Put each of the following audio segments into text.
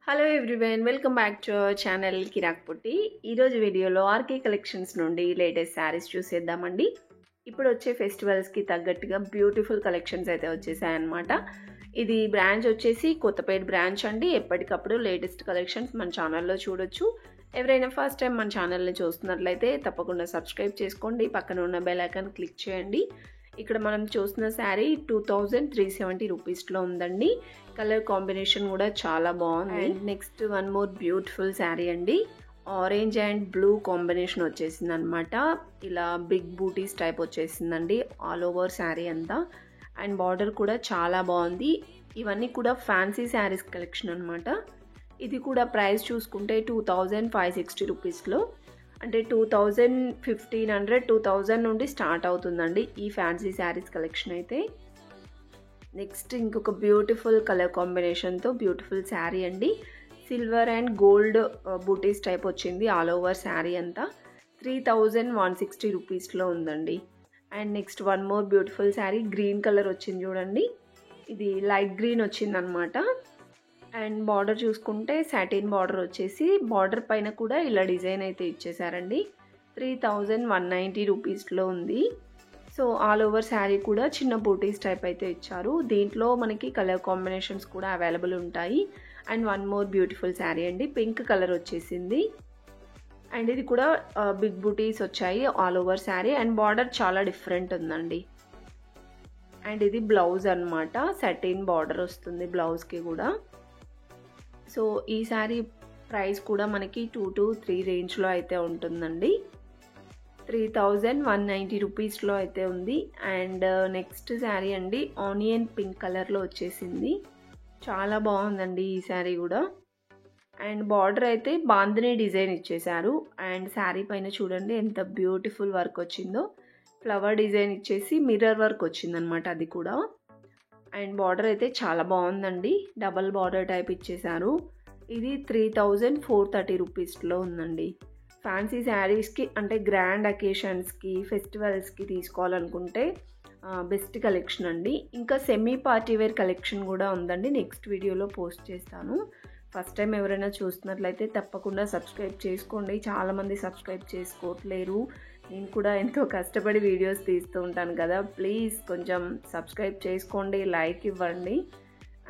Hello everyone, welcome back to our channel Kirak Putti. ఈరోజు వీడియోలో RK collections నుండి లేటెస్ట్ శారీస్ చూసేద్దామండి. ఇప్పుడు వచ్చే ఫెస్టివల్స్కి తగ్గట్టుగా బ్యూటిఫుల్ కలెక్షన్స్ అయితే వచ్చేసాయన్నమాట. ఇది బ్రాంచ్ వచ్చేసి కొత్తపేట బ్రాంచ్ అండి. ఎప్పటికప్పుడు లేటెస్ట్ కలెక్షన్స్ మన ఛానల్లో చూడొచ్చు. ఎవరైనా ఫస్ట్ టైం మన ఛానల్ని చూస్తున్నట్లయితే తప్పకుండా సబ్స్క్రైబ్ చేసుకోండి. పక్కన ఉన్న బెల్ ఐకాన్ క్లిక్ చేయండి. ఇక్కడ మనం చూస్తున్న శారీ 2370 రూపీస్లో ఉందండి. కలర్ కాంబినేషన్ కూడా చాలా బాగుంది. Next one more beautiful sari అండి. ఆరెంజ్ అండ్ బ్లూ కాంబినేషన్ వచ్చేసింది అనమాట. ఇలా బిగ్ బూటీస్ టైప్ వచ్చేసిందండి ఆల్ ఓవర్ శారీ అంతా. అండ్ బార్డర్ కూడా చాలా బాగుంది. ఇవన్నీ కూడా ఫ్యాన్సీ శారీస్ కలెక్షన్ అనమాట. ఇది కూడా ప్రైస్ చూసుకుంటే 2560 రూపీస్లో, అంటే 1500 2000 నుండి స్టార్ట్ అవుతుందండి ఈ ఫ్యాన్సీ శారీస్ కలెక్షన్ అయితే. నెక్స్ట్ ఇంకొక బ్యూటిఫుల్ కలర్ కాంబినేషన్తో బ్యూటిఫుల్ శారీ అండి. సిల్వర్ అండ్ గోల్డ్ బూటీస్ టైప్ వచ్చింది ఆల్ ఓవర్ శారీ అంతా. 3160 రూపీస్లో ఉందండి. And next one more beautiful sari, green colour వచ్చింది చూడండి. ఇది లైట్ గ్రీన్ వచ్చిందనమాట. అండ్ బార్డర్ చూసుకుంటే సాటిన్ బార్డర్ వచ్చేసి బార్డర్ పైన కూడా ఇలా డిజైన్ అయితే ఇచ్చేసారండి. 3190 రూపీస్లో ఉంది. సో ఆల్ ఓవర్ శారీ కూడా చిన్న బూటీస్ టైప్ అయితే ఇచ్చారు. దీంట్లో మనకి కలర్ కాంబినేషన్స్ కూడా అవైలబుల్ ఉంటాయి. And one more beautiful sari అండి, పింక్ కలర్ వచ్చేసింది. అండ్ ఇది కూడా బిగ్ బూటీస్ వచ్చాయి all over sari. And border చాలా డిఫరెంట్ ఉందండి. అండ్ ఇది బ్లౌజ్ అనమాట, సాటిన్ బార్డర్ వస్తుంది బ్లౌజ్కి కూడా. సో ఈ శారీ ప్రైస్ కూడా మనకి 2 to 3 రేంజ్లో అయితే ఉంటుందండి. 3190 రూపీస్లో అయితే ఉంది. అండ్ నెక్స్ట్ శారీ అండి, ఆనియన్ పింక్ కలర్లో వచ్చేసింది. చాలా బాగుందండి ఈ శారీ కూడా. అండ్ బార్డర్ అయితే బాందిని డిజైన్ ఇచ్చేసారు. అండ్ శారీ పైన చూడండి ఎంత బ్యూటిఫుల్ వర్క్ వచ్చిందో. ఫ్లవర్ డిజైన్ ఇచ్చేసి మిర్రర్ వర్క్ వచ్చిందనమాట అది కూడా. అండ్ బార్డర్ అయితే చాలా బాగుందండి, డబల్ బార్డర్ టైప్ ఇచ్చేసారు. ఇది 3430 రూపీస్లో ఉందండి. ఫ్యాన్సీ శారీస్కి అంటే గ్రాండ్ అకేషన్స్కి ఫెస్టివల్స్కి తీసుకోవాలనుకుంటే బెస్ట్ కలెక్షన్ అండి. ఇంకా సెమీ పార్టీ వేర్ కలెక్షన్ కూడా ఉందండి, నెక్స్ట్ వీడియోలో పోస్ట్ చేస్తాను. ఫస్ట్ టైం ఎవరైనా చూస్తున్నట్లయితే తప్పకుండా సబ్స్క్రైబ్ చేసుకోండి. చాలామంది సబ్స్క్రైబ్ చేసుకోవట్లేరు. నేను కూడా ఎంతో కష్టపడి వీడియోస్ తీస్తూ ఉంటాను కదా, ప్లీజ్ కొంచెం సబ్స్క్రైబ్ చేసుకోండి, లైక్ ఇవ్వండి.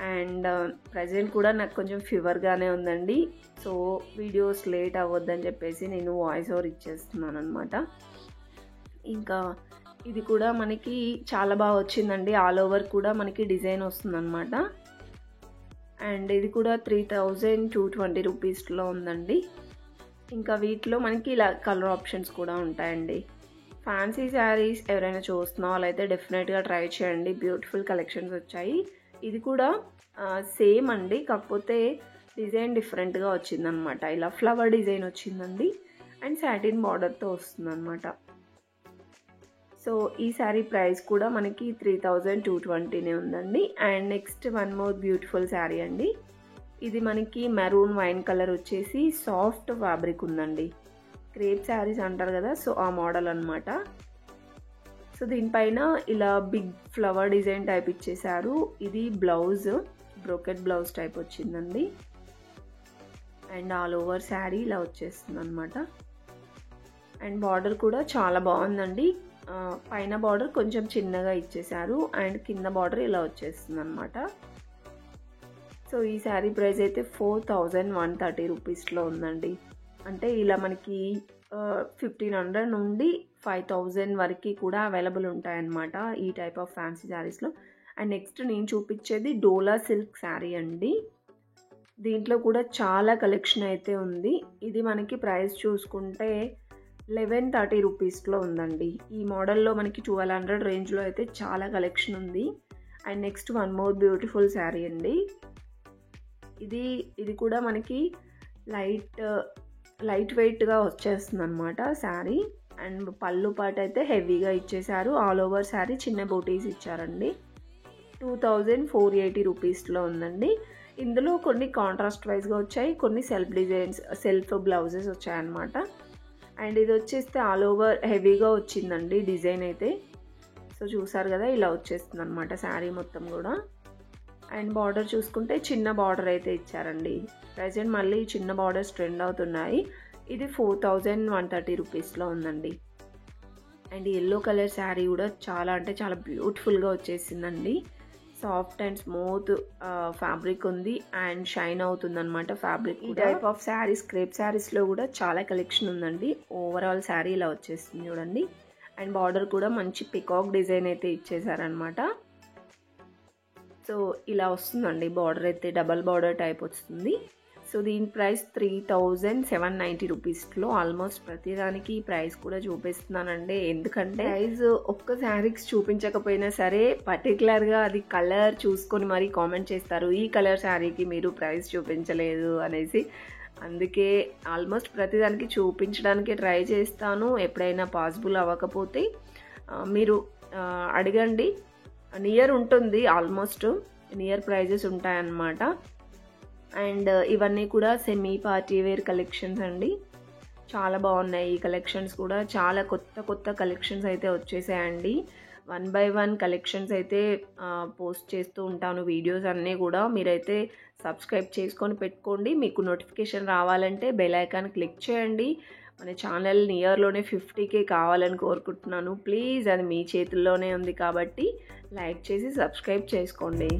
అండ్ ప్రజెంట్ కూడా నాకు కొంచెం ఫీవర్గానే ఉందండి. సో వీడియోస్ లేట్ అవ్వద్దని చెప్పేసి నేను వాయిస్ ఓవర్ ఇచ్చేస్తున్నాను అనమాట. ఇంకా ఇది కూడా మనకి చాలా బాగా వచ్చిందండి. ఆల్ ఓవర్ కూడా మనకి డిజైన్ వస్తుందన్నమాట. అండ్ ఇది కూడా 3220 రూపీస్లో ఉందండి. ఇంకా వీటిలో మనకి ఇలా కలర్ ఆప్షన్స్ కూడా ఉంటాయండి. ఫ్యాన్సీ శారీస్ ఎవరైనా చూస్తున్న వాళ్ళైతే డెఫినెట్గా ట్రై చేయండి, బ్యూటిఫుల్ కలెక్షన్స్ వచ్చాయి. ఇది కూడా సేమ్ అండి, కాకపోతే డిజైన్ డిఫరెంట్గా వచ్చిందనమాట. ఇలా ఫ్లవర్ డిజైన్ వచ్చిందండి. అండ్ సాటిన్ బార్డర్తో వస్తుందన్నమాట. సో ఈ శారీ ప్రైస్ కూడా మనకి 3220 ఉందండి. And next one more beautiful sari అండి. ఇది మనకి మెరూన్ వైన్ కలర్ వచ్చేసి సాఫ్ట్ ఫ్యాబ్రిక్ ఉందండి. క్రేప్ శారీస్ అంటారు కదా, సో ఆ మోడల్ అనమాట. సో దీనిపైన ఇలా బిగ్ ఫ్లవర్ డిజైన్ టైప్ ఇచ్చేసారు. ఇది బ్లౌజ్, బ్రోకెట్ బ్లౌజ్ టైప్ వచ్చిందండి. అండ్ ఆల్ ఓవర్ శారీ ఇలా వచ్చేస్తుంది అనమాట. అండ్ బార్డర్ కూడా చాలా బాగుందండి. పైన బార్డర్ కొంచెం చిన్నగా ఇచ్చేసారు. అండ్ కింద బార్డర్ ఇలా వచ్చేస్తుంది అనమాట. సో ఈ శారీ ప్రైస్ అయితే 4130 రూపీస్లో ఉందండి. అంటే ఇలా మనకి 1500 నుండి 5000 వరకు కూడా అవైలబుల్ ఉంటాయన్నమాట ఈ టైప్ ఆఫ్ ఫ్యాన్సీ శారీస్లో. అండ్ నెక్స్ట్ నేను చూపించేది డోలా సిల్క్ శారీ అండి. దీంట్లో కూడా చాలా కలెక్షన్ అయితే ఉంది. ఇది మనకి ప్రైస్ చూసుకుంటే 1130 రూపీస్లో ఉందండి. ఈ మోడల్లో మనకి 1200 రేంజ్లో అయితే చాలా కలెక్షన్ ఉంది. And next one more beautiful sari అండి. ఇది కూడా మనకి లైట్ వెయిట్గా వచ్చేస్తుంది అనమాట శారీ. అండ్ పళ్ళు పాటు అయితే హెవీగా ఇచ్చేసారు. ఆల్ ఓవర్ శారీ చిన్న బూటీస్ ఇచ్చారండి. 2480 రూపీస్లో ఉందండి. ఇందులో కొన్ని కాంట్రాస్ట్ వైజ్గా వచ్చాయి, కొన్ని సెల్ఫ్ బ్లౌజెస్ వచ్చాయన్నమాట. అండ్ ఇది వచ్చేస్తే ఆల్ ఓవర్ హెవీగా వచ్చిందండి డిజైన్ అయితే. సో చూసారు కదా, ఇలా వచ్చేస్తుంది అనమాట శారీ మొత్తం కూడా. అండ్ బార్డర్ చూసుకుంటే చిన్న బార్డర్ అయితే ఇచ్చారండి. ప్రజెంట్ మళ్ళీ చిన్న బార్డర్స్ ట్రెండ్ అవుతున్నాయి. ఇది 4130 రూపీస్లో ఉందండి. అండ్ ఎల్లో కలర్ శారీ కూడా చాలా అంటే చాలా బ్యూటిఫుల్గా వచ్చేసిందండి. సాఫ్ట్ అండ్ స్మూత్ ఫ్యాబ్రిక్ ఉంది అండ్ షైన్ అవుతుంది అనమాట ఫ్యాబ్రిక్. ఈ టైప్ ఆఫ్ శారీస్ క్రేప్ శారీస్లో కూడా చాలా కలెక్షన్ ఉందండి. ఓవరాల్ శారీ ఇలా వచ్చేస్తుంది చూడండి. అండ్ బార్డర్ కూడా మంచి పికాక్ డిజైన్ అయితే ఇచ్చేసారనమాట. సో ఇలా వస్తుందండి బార్డర్ అయితే, డబల్ బార్డర్ టైప్ వస్తుంది. సో దీని ప్రైస్ 3790 రూపీస్లో. ఆల్మోస్ట్ ప్రతిదానికి ప్రైస్ కూడా చూపిస్తున్నానండి. ఎందుకంటే ప్రైస్ ఒక్క శారీకి చూపించకపోయినా సరే పర్టికులర్గా అది కలర్ చూసుకొని మరీ కామెంట్ చేస్తారు, ఈ కలర్ శారీకి మీరు ప్రైస్ చూపించలేదు అనేసి. అందుకే ఆల్మోస్ట్ ప్రతిదానికి చూపించడానికి ట్రై చేస్తాను. ఎప్పుడైనా పాసిబుల్ అవ్వకపోతే మీరు అడగండి. నియర్ ఉంటుంది, ఆల్మోస్ట్ నియర్ ప్రైజెస్ ఉంటాయన్నమాట. అండ్ ఇవన్నీ కూడా సెమీ పార్టీ వేర్ కలెక్షన్స్ అండి. చాలా బాగున్నాయి ఈ కలెక్షన్స్ కూడా. చాలా కొత్త కలెక్షన్స్ అయితే వచ్చేసాయండి. 1 by 1 కలెక్షన్స్ అయితే పోస్ట్ చేస్తూ ఉంటాను వీడియోస్ అన్నీ కూడా. మీరైతే సబ్స్క్రైబ్ చేసుకొని పెట్టుకోండి. మీకు నోటిఫికేషన్ రావాలంటే బెల్ ఐకాన్ క్లిక్ చేయండి. మన ఛానల్ నియర్లోనే 50K కావాలని కోరుకుంటున్నాను. ప్లీజ్, అది మీ చేతుల్లోనే ఉంది కాబట్టి లైక్ చేసి సబ్స్క్రైబ్ చేసుకోండి.